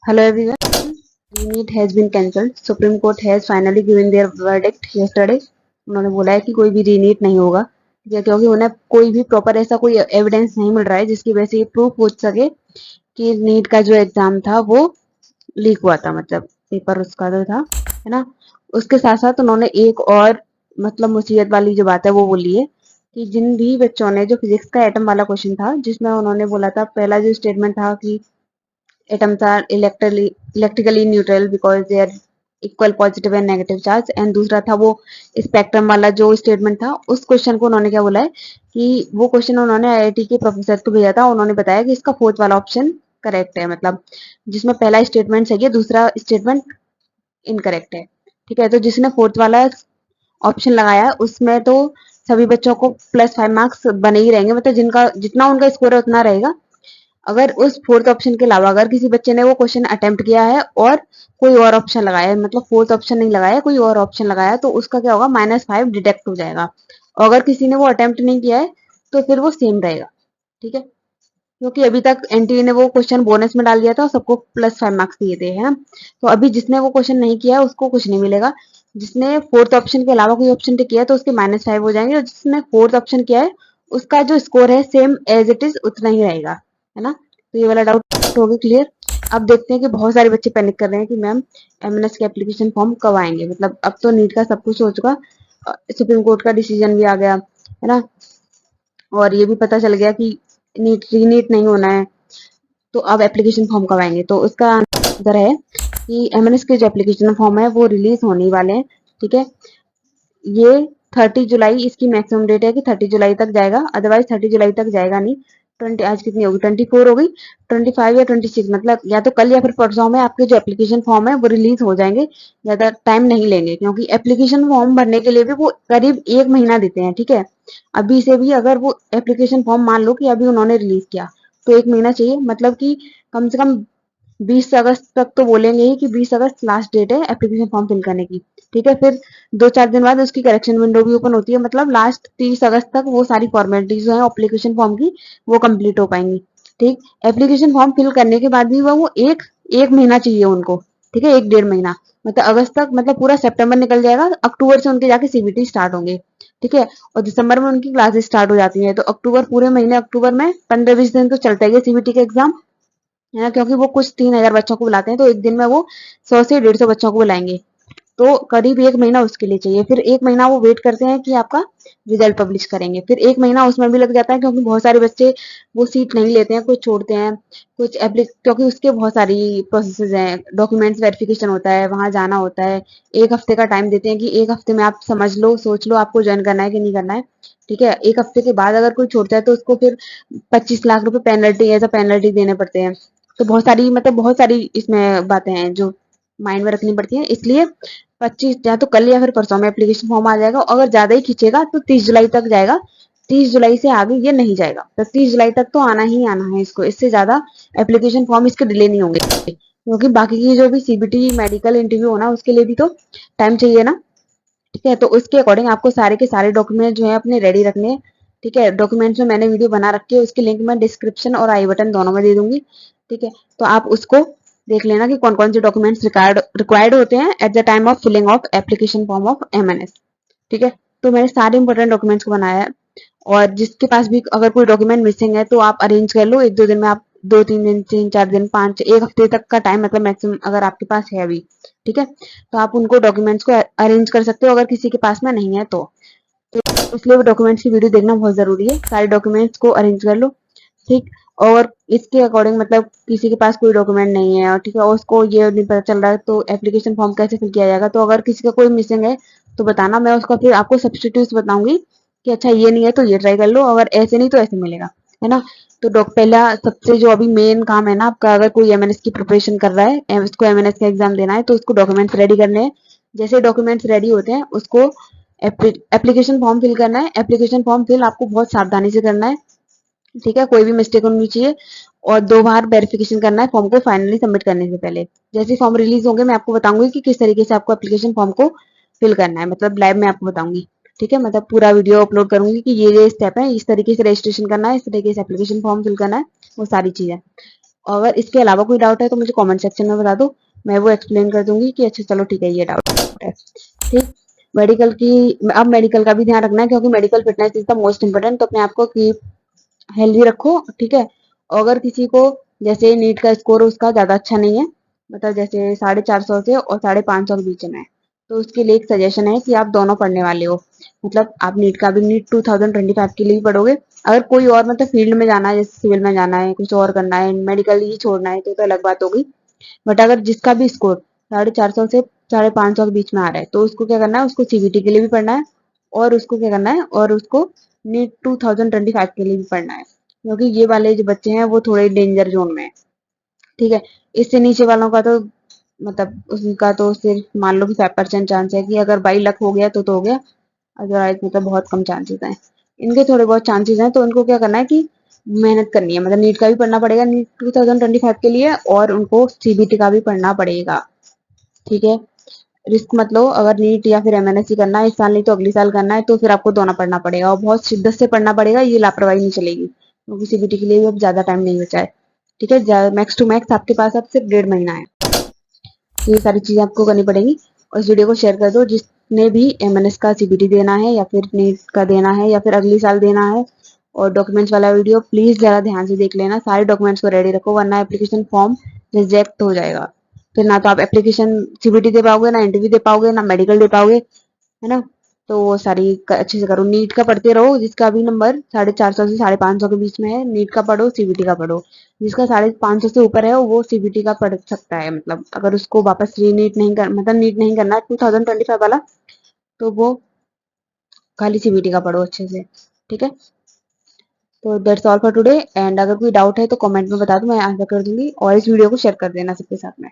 Hello everyone. Re-NEET has been cancelled. Supreme Court has finally given their verdict yesterday. उन्होंने बोला है कि कोई भी रीनीट नहीं होगा, क्योंकि उन्हें कोई भी प्रॉपर ऐसा कोई एविडेंस नहीं मिल रहा है जिसकी वजह से ये प्रूफ हो सके कि नीट का जो एग्जाम था वो लीक हुआ था, मतलब पेपर उसका जो था, है ना। उसके साथ साथ उन्होंने एक और मतलब मुसीबत वाली जो बात है वो बोली है कि जिन भी बच्चों ने जो फिजिक्स का एटम वाला क्वेश्चन था, जिसमें उन्होंने बोला था, पहला जो स्टेटमेंट था कि atoms are electrically neutral because they are equal positive and negative charge, and दूसरा था वो स्पेक्ट्रम वाला जो स्टेटमेंट था, उस क्वेश्चन को उन्होंने क्या बोला है कि वो क्वेश्चन उन्होंने आईआईटी के प्रोफेसर को भेजा था। उन्होंने बताया कि इसका फोर्थ वाला ऑप्शन करेक्ट है, मतलब जिसमें पहला स्टेटमेंट सही है, दूसरा स्टेटमेंट इनकरेक्ट है। ठीक है, तो जिसने फोर्थ वाला ऑप्शन लगाया उसमें तो सभी बच्चों को +5 मार्क्स बने ही रहेंगे, मतलब जिनका जितना उनका स्कोर है उतना रहेगा। अगर उस फोर्थ ऑप्शन के अलावा अगर किसी बच्चे ने वो क्वेश्चन अटेम्प्ट किया है और कोई और ऑप्शन लगाया है, मतलब फोर्थ ऑप्शन नहीं लगाया, कोई और ऑप्शन लगाया, तो उसका क्या होगा, -5 डिडक्ट हो जाएगा। और अगर किसी ने वो अटेम्प्ट नहीं किया है तो फिर वो सेम रहेगा। ठीक है, क्योंकि अभी तक एनटीए ने वो क्वेश्चन बोनस में डाल दिया था और सबको +5 मार्क्स दिए थे, है ना। तो अभी जिसने वो क्वेश्चन नहीं किया है उसको कुछ नहीं मिलेगा। जिसने फोर्थ ऑप्शन के अलावा कोई ऑप्शन किया है तो उसके -5 हो जाएंगे, और जिसने फोर्थ ऑप्शन किया है उसका जो स्कोर है सेम एज इट इज उतना ही रहेगा, है ना। तो ये वाला डाउट हो गया क्लियर। अब देखते हैं कि बहुत सारे बच्चे पैनिक कर रहे हैं कि मैम एमएनएस के एप्लीकेशन फॉर्म कब आएंगे, मतलब अब तो नीट का सब कुछ हो चुका, सुप्रीम कोर्ट का डिसीजन भी आ गया, है ना। और ये भी पता चल गया कि नीट रीनीट नहीं होना है, तो अब एप्लीकेशन फॉर्म कब आएंगे। तो उसका आंसर है कि एमएनएस के जो एप्लीकेशन फॉर्म है वो रिलीज होने वाले हैं। ठीक है, ये 30 जुलाई इसकी मैक्सिमम डेट है कि 30 जुलाई तक जाएगा, अदरवाइज 30 जुलाई तक जाएगा नहीं। 20 आज कितनी होगी, 24 हो गई, 25 या 26, मतलब या तो कल या फिर परसों में आपके जो एप्लीकेशन फॉर्म है वो रिलीज हो जाएंगे। ज्यादा टाइम नहीं लेंगे, क्योंकि एप्लीकेशन फॉर्म भरने के लिए भी वो करीब 1 महीना देते हैं। ठीक है, अभी से भी अगर वो एप्लीकेशन फॉर्म मान लो कि अभी उन्होंने रिलीज किया तो 1 महीना चाहिए, मतलब कि कम से कम 20 अगस्त तक तो बोलेंगे ही कि 20 अगस्त लास्ट डेट है एप्लीकेशन फॉर्म फिल करने की। ठीक है, फिर 2-4 दिन बाद उसकी करेक्शन विंडो भी ओपन होती है, मतलब लास्ट 30 अगस्त तक वो सारी फॉर्मेलिटीज जो है एप्लीकेशन फॉर्म की वो कंप्लीट हो पाएंगी। ठीक, एप्लीकेशन फॉर्म फिल करने के बाद भी वो एक एक महीना चाहिए उनको। ठीक है, 1-1.5 महीना, मतलब अगस्त तक, मतलब पूरा सितंबर निकल जाएगा, अक्टूबर से उनके जाके सीबीटी स्टार्ट होंगे। ठीक है, और दिसंबर में उनकी क्लासेस स्टार्ट हो जाती है, तो अक्टूबर पूरे महीने, अक्टूबर में 15-20 दिन तो चलता है सीबीटी का एग्जाम, है ना, क्योंकि वो कुछ 3000 बच्चों को बुलाते हैं, तो एक दिन में वो 100 से 150 बच्चों को बुलाएंगे। तो करीब 1 महीना उसके लिए चाहिए, फिर 1 महीना वो वेट करते हैं कि आपका रिजल्ट पब्लिश करेंगे, फिर 1 महीना उसमें भी लग जाता है, क्योंकि बहुत सारे बच्चे वो सीट नहीं लेते हैं, कुछ छोड़ते हैं, कुछ एप्लिक क्योंकि उसके बहुत सारी प्रोसेस हैं, डॉक्यूमेंट्स वेरिफिकेशन होता है, वहां जाना होता है। 1 हफ्ते का टाइम देते हैं कि 1 हफ्ते में आप समझ लो, सोच लो आपको ज्वाइन करना है कि नहीं करना है। ठीक है, 1 हफ्ते के बाद अगर कोई छोड़ता है तो उसको फिर 25 लाख रुपए पेनल्टी, ऐसा पेनल्टी देने पड़ते हैं। तो बहुत सारी, मतलब बहुत सारी इसमें बातें हैं जो माइंड में रखनी पड़ती है, इसलिए 25 या तो कल या फिर परसों में एप्लीकेशन फॉर्म आ जाएगा। अगर ज्यादा ही खींचेगा तो 30 जुलाई तक जाएगा, 30 जुलाई से आगे ये नहीं जाएगा, तो 30 जुलाई तक तो आना ही आना है इसको, इससे ज्यादा एप्लीकेशन फॉर्म इसके डिले नहीं होंगे, क्योंकि बाकी की जो भी सीबीटी मेडिकल इंटरव्यू होना उसके लिए भी तो टाइम चाहिए ना। ठीक है, तो उसके अकॉर्डिंग आपको सारे के सारे डॉक्यूमेंट जो है अपने रेडी रखने हैं। ठीक है, डॉक्यूमेंट्स में मैंने वीडियो बना रखी है, उसकी लिंक मैं डिस्क्रिप्शन और आई बटन दोनों में दे दूंगी। ठीक है, तो आप उसको देख लेना कि कौन कौन से डॉक्यूमेंट्स रिक्वायर्ड होते हैं at the time of filling of application form of MNS. ठीक है, तो मैंने सारे इंपॉर्टेंट डॉक्यूमेंट्स को बनाया है, और जिसके पास भी अगर कोई डॉक्यूमेंट मिसिंग है तो आप अरेंज कर लो 1-2 दिन में, आप 2-3 दिन, 3-4 दिन, 1 हफ्ते तक का टाइम, मतलब मैक्सिमम अगर आपके पास है अभी। ठीक है, तो आप उनको डॉक्यूमेंट्स को अरेंज कर सकते हो अगर किसी के पास में नहीं है तो इसलिए डॉक्यूमेंट्स की वीडियो देखना बहुत जरूरी है, सारे डॉक्यूमेंट्स को अरेंज कर लो। ठीक, और इसके अकॉर्डिंग, मतलब किसी के पास कोई डॉक्यूमेंट नहीं है और ठीक है, और उसको ये नहीं पता चल रहा है तो एप्लीकेशन फॉर्म कैसे फिल किया जाएगा, तो अगर किसी का कोई मिसिंग है तो बताना, मैं उसका फिर आपको सब्सटीट्यूट बताऊंगी कि अच्छा ये नहीं है तो ये ट्राई कर लो, अगर ऐसे नहीं तो ऐसे मिलेगा, है ना। तो पहला सबसे जो अभी मेन काम है ना आपका, अगर कोई एमएनएस की प्रिपरेशन कर रहा है, उसको एमएनएस का एग्जाम देना है, तो उसको डॉक्यूमेंट्स रेडी करने हैं। जैसे डॉक्यूमेंट्स रेडी होते हैं उसको एप्लीकेशन फॉर्म फिल करना है। एप्लीकेशन फॉर्म फिल आपको बहुत सावधानी से करना है। ठीक है, कोई भी मिस्टेक नहीं चाहिए, और 2 बार वेरिफिकेशन करना है फॉर्म को फाइनली सबमिट करने से पहले। जैसे फॉर्म रिलीज होंगे मैं आपको बताऊंगी कि किस तरीके से आपको एप्लीकेशन फॉर्म को फिल करना है, मतलब लाइव में आपको बताऊंगी। ठीक है, मतलब पूरा वीडियो अपलोड करूंगी कि ये स्टेप है, इस तरीके से रजिस्ट्रेशन करना है, इस तरीके से एप्लीकेशन फॉर्म फिल करना है, वो सारी चीजें। अगर इसके अलावा कोई डाउट है तो मुझे कमेंट सेक्शन में बता दो, मैं वो एक्सप्लेन कर दूंगी कि अच्छा चलो ठीक है ये डाउट है। ठीक, मेडिकल की, अब मेडिकल का भी ध्यान रखना है क्योंकि medical fitness is the most important. तो अपने आप को की हेल्दी रखो, ठीक है। अगर किसी को जैसे नीट का स्कोर उसका ज़्यादा अच्छा नहीं है, मतलब जैसे 450 से और 550 के बीच में है, तो उसके लिए एक सजेशन है कि आप दोनों पढ़ने वाले हो, मतलब आप नीट का भी, नीट 2025 के लिए भी पढ़ोगे। अगर कोई और मतलब फील्ड में जाना है, जैसे सिविल में जाना है, कुछ और करना है, मेडिकल ही छोड़ना है, तो अलग बात होगी। बट अगर जिसका भी स्कोर 450 से 550 के बीच में आ रहा है, तो उसको क्या करना है, उसको सीबीटी के लिए भी पढ़ना है, और उसको क्या करना है, और उसको नीट 2025 के लिए भी पढ़ना है, क्योंकि ये वाले जो बच्चे हैं वो थोड़े डेंजर जोन में है। ठीक है, इससे नीचे वालों का तो मतलब उनका तो सिर्फ मान लो कि 5% चांस है कि अगर बाई लक हो गया तो हो गया, अदरवाइज मतलब बहुत कम चांसेस हैं। इनके थोड़े बहुत चांसेस हैं, तो उनको क्या करना है कि मेहनत करनी है, मतलब नीट का भी पढ़ना पड़ेगा नीट 2025 के लिए, और उनको सीबीटी का भी पढ़ना पड़ेगा। ठीक है, रिस्क मत लो, अगर नीट या फिर एमएनएससी करना है इस साल नहीं तो अगले साल करना है, तो फिर आपको दोनों पढ़ना पड़ेगा, और बहुत शिद्दत से पढ़ना पड़ेगा, ये लापरवाही नहीं चलेगी, क्योंकि सीबीटी के लिए भी अब ज्यादा टाइम नहीं बचा है। ठीक है, मैक्स टू मैक्स आपके पास अब सिर्फ 1.5 महीना है, तो ये सारी चीजें आपको करनी पड़ेंगी। और इस वीडियो को शेयर कर दो जिसने भी एमएनएस का सीबीटी देना है या फिर नीट का देना है या फिर अगले साल देना है। और डॉक्यूमेंट्स वाला वीडियो प्लीज जरा ध्यान से देख लेना, सारे डॉक्यूमेंट्स को रेडी रखो, वरना एप्लीकेशन फॉर्म रिजेक्ट हो जाएगा। फिर ना तो आप एप्लीकेशन सीबीटी दे पाओगे, ना इंटरव्यू दे पाओगे, ना मेडिकल दे पाओगे, है ना। तो वो सारी अच्छे से करो, नीट का पढ़ते रहो, जिसका भी नंबर 450 से 550 के बीच में है, नीट का पढ़ो, सीबीटी का पढ़ो। जिसका 550 से ऊपर है वो सीबीटी का पढ़ सकता है, मतलब अगर उसको वापस री नीट नहीं कर, मतलब नीट नहीं करना 2025 वाला, तो वो खाली सीबीटी का पढ़ो अच्छे से। ठीक है, तो that's all for today, and अगर कोई डाउट है तो कमेंट में बता दो, मैं आंसर कर दूंगी, और इस वीडियो को शेयर कर देना सबके साथ में।